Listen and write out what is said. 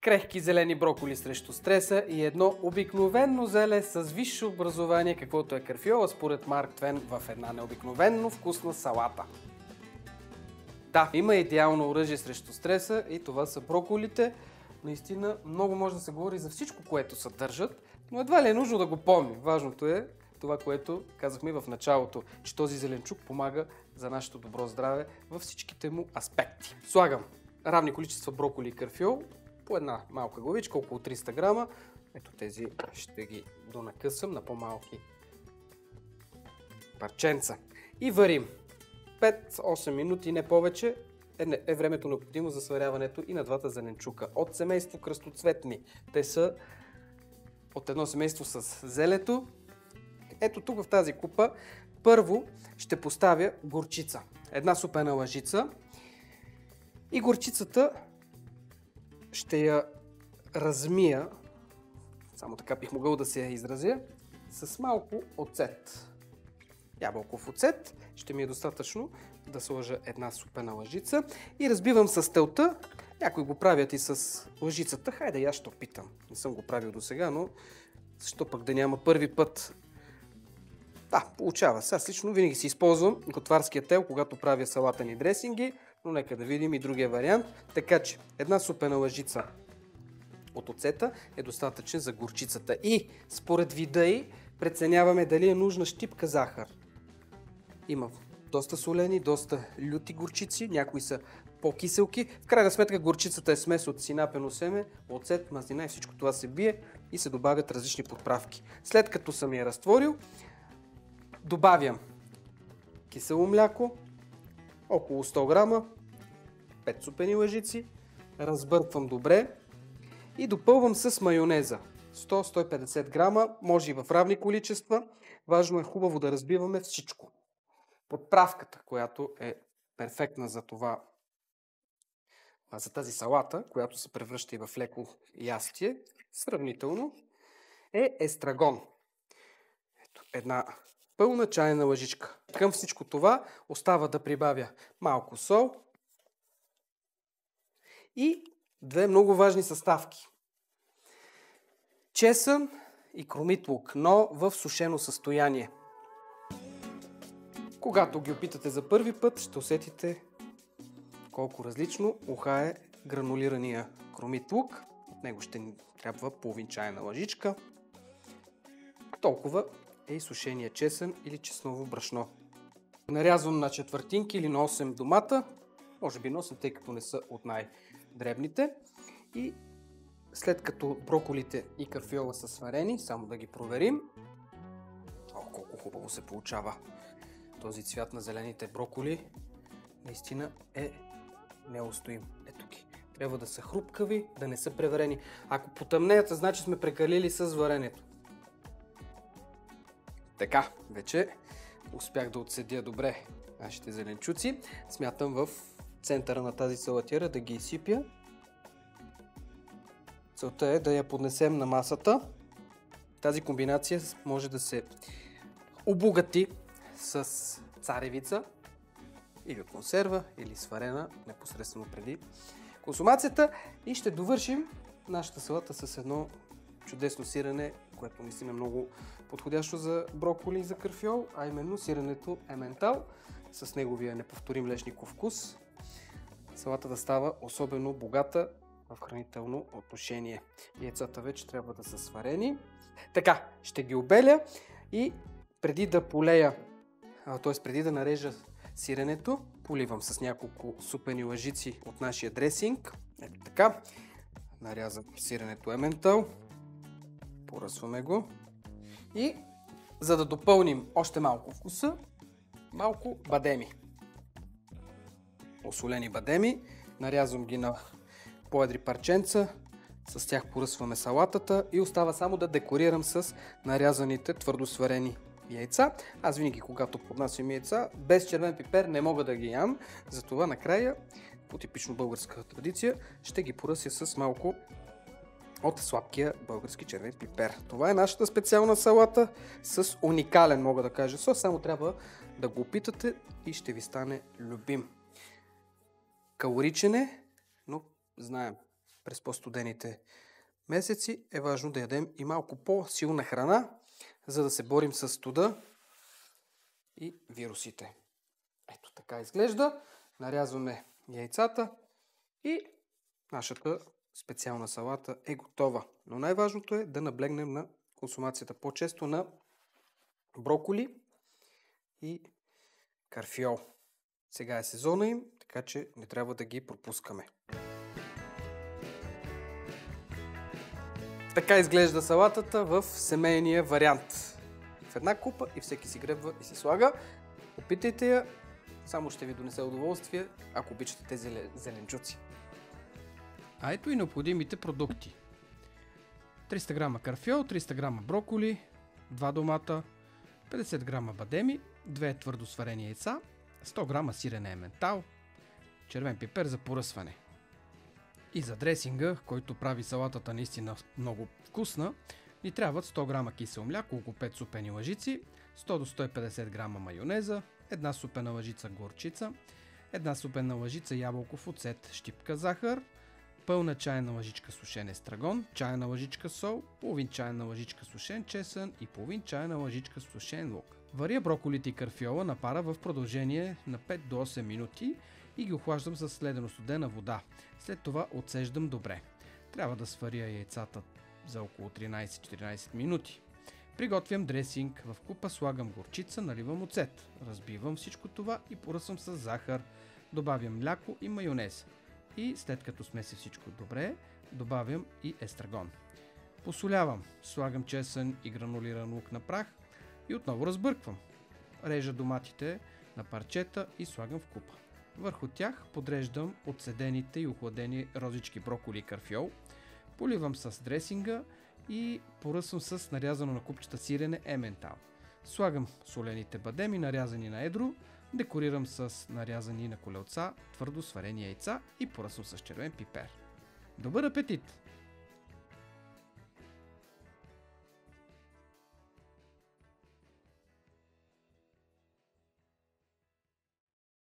крехки зелени броколи срещу стреса и едно обикновено зеле с висше образование, каквото е карфиола, според Марк Твен, в една необикновенно вкусна салата. Да, има идеално оръжие срещу стреса и това са броколите. Наистина много може да се говори за всичко, което съдържат, но едва ли е нужно да го помним. Важното е това, което казахме в началото, че този зеленчук помага за нашето добро здраве във всичките му аспекти. Слагам равни количества броколи и карфиол по една малка главичка, около 300 грама. Ето тези ще ги донакъсам на по-малки парченца. И варим 5-8 минути, не повече, е времето необходимо за сваряването и на двата зеленчука. От семейство кръстоцветни. Те са от едно семейство с зелето. Ето тук в тази купа първо ще поставя горчица. Една супена лъжица. И горчицата ще я размия, само така бих могъл да се я изразя, с малко оцет. Ябълков оцет ще ми е достатъчно да сложа една супена лъжица и разбивам с телта. Някои го правят и с лъжицата. Хайде, аз ще опитам. Не съм го правил до сега, но защо пък да няма първи път? Да, получава се. Аз лично винаги си използвам готварския тел, когато правя салатени дресинги, но нека да видим и другия вариант. Така че една супена лъжица от оцета е достатъчен за горчицата. И според вида й преценяваме дали е нужна щипка захар. Има доста солени, доста люти горчици, някои са по-киселки. В крайна сметка горчицата е смес от синапено семе, оцет, мазнина и всичко това се бие и се добавят различни подправки. След като съм я разтворил, добавям кисело мляко, около 100 грама, 5 супени лъжици, разбърквам добре и допълвам с майонеза. 100-150 грама, може и в равни количества. Важно е хубаво да разбиваме всичко. Подправката, която е перфектна за това, за тази салата, която се превръща и в леко ястие, сравнително, е естрагон. Ето, една пълна чайна лъжичка. Към всичко това остава да прибавя малко сол и две много важни съставки. Чесън и кромит лук, но в сушено състояние. Когато ги опитате за първи път, ще усетите колко различно ухае гранулирания кромит лук. От него ще ни трябва половин чайна лъжичка. Толкова е и сушения чесън или чесново брашно. Нарязвам на четвъртинки или на 8 домата. Може би на 8, тъй като не са от най-дребните. И след като броколите и карфиола са сварени, само да ги проверим. О, колко хубаво се получава този цвят на зелените броколи. Наистина е неустоим. Ето ги. Трябва да са хрупкави, да не са преварени. Ако потъмнеят, значи сме прекалили с варенето. Така, вече успях да отседя добре нашите зеленчуци. Смятам в центъра на тази салатира да ги изсипя. Целта е да я поднесем на масата. Тази комбинация може да се обогати с царевица или от консерва, или сварена непосредствено преди консумацията. И ще довършим нашата салата с едно чудесно сирене, което наистина е много подходящо за броколи и за карфиол, а именно сиренето ементал с неговия неповторим лешников вкус. Салата става особено богата в хранително отношение. Яйцата вече трябва да са сварени. Така, ще ги обеля и преди да полея, т.е. преди да нарежа сиренето, поливам с няколко супени лъжици от нашия дресинг. Ето така. Нарязам сиренето ементал. Поръсваме го. И за да допълним още малко вкуса, малко бадеми. Осолени бадеми. Нарязвам ги на по-едри парченца. С тях поръсваме салатата и остава само да декорирам с нарязаните твърдо сварени яйца. Аз винаги, когато поднасям яйца, без червен пипер не мога да ги ям. Затова накрая, по типично българска традиция, ще ги поръся с малко от сладкия български червен пипер. Това е нашата специална салата с уникален, мога да кажа, сос. Само трябва да го опитате и ще ви стане любим. Калоричен е, но знаем, през по-студените месеци, е важно да ядем и малко по-силна храна, за да се борим с студа и вирусите. Ето така изглежда. Нарязваме яйцата и нашата специална салата е готова. Но най-важното е да наблегнем на консумацията по-често на броколи и карфиол. Сега е сезона им, така че не трябва да ги пропускаме. Така изглежда салатата в семейния вариант. В една купа и всеки си гребва и си слага. Опитайте я, само ще ви донесе удоволствие, ако обичате тези зеленчуци. А ето и необходимите продукти. 300 грама карфиол, 300 грама броколи, 2 домата, 50 грама бадеми, 2 твърдо сварени яйца, 100 грама сирен ементал, червен пипер за поръсване. И за дресинга, който прави салатата наистина много вкусна, ни трябват 100 грама кисело мляко, около 5 супени лъжици, 100 до 150 грама майонеза, 1 супена лъжица горчица, 1 супена лъжица ябълков оцет, щипка захар, пълна чайна лъжичка сушен естрагон, чайна лъжичка сол, половин чайна лъжичка сушен чесън и половин чайна лъжичка сушен лук. Варя броколите и карфиола на пара в продължение на 5 до 8 минути и ги охлаждам с ледено студена вода. След това отцеждам добре. Трябва да сваря яйцата за около 13-14 минути. Приготвям дресинг. В купа слагам горчица, наливам оцет. Разбивам всичко това и поръсвам с захар. Добавям мляко и майонез. И след като смеся всичко добре, добавям и естрагон. Посолявам. Слагам чесън и гранулиран лук на прах и отново разбърквам. Режа доматите на парчета и слагам в купа. Върху тях подреждам отседените и охладени розички броколи и карфиол. Поливам с дресинга и поръсвам с нарязано на купчета сирене ементал. Слагам солените бадеми, нарязани на едро, декорирам с нарязани на колелца твърдо сварени яйца и поръсвам с червен пипер. Добър апетит!